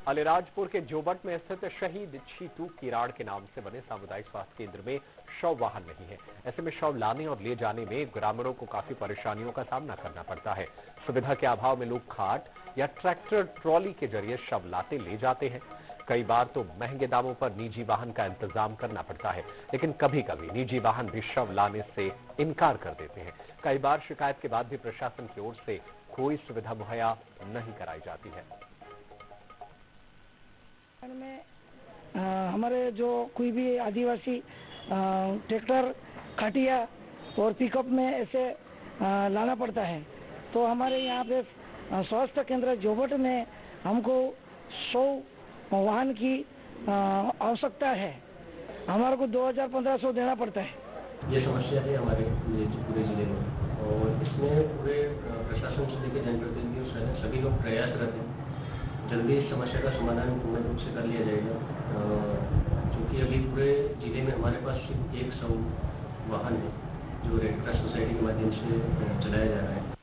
अलीराजपुर के जोबट में स्थित शहीद छीतू किराड़ के नाम से बने सामुदायिक स्वास्थ्य केंद्र में शव वाहन नहीं है। ऐसे में शव लाने और ले जाने में ग्रामीणों को काफी परेशानियों का सामना करना पड़ता है। सुविधा के अभाव में लोग खाट या ट्रैक्टर ट्रॉली के जरिए शव लाते ले जाते हैं। कई बार तो महंगे दामों पर निजी वाहन का इंतजाम करना पड़ता है, लेकिन कभी कभी निजी वाहन भी शव लाने से इनकार कर देते हैं। कई बार शिकायत के बाद भी प्रशासन की ओर से कोई सुविधा मुहैया नहीं कराई जाती है। हमारे जो कोई भी आदिवासी ट्रैक्टर, खटिया और पिकअप में ऐसे लाना पड़ता है, तो हमारे यहाँ पे स्वास्थ्य केंद्र जोबट में हमको 100 वाहन की आवश्यकता है। हमारे को 2500 देना पड़ता है। ये समस्या है हमारे पूरे जिले में और इसमें पूरे प्रशासन से लेकर जनप्रतिनिधियों से सभी लोग प्रयासरत हैं। जल्दी इस समस्या का समाधान पूर्ण रूप से कर लिया जाएगा, क्योंकि अभी पूरे जिले में हमारे पास सिर्फ 100 वाहन है जो रेड क्रॉस सोसाइटी के माध्यम से चलाया जा रहा है।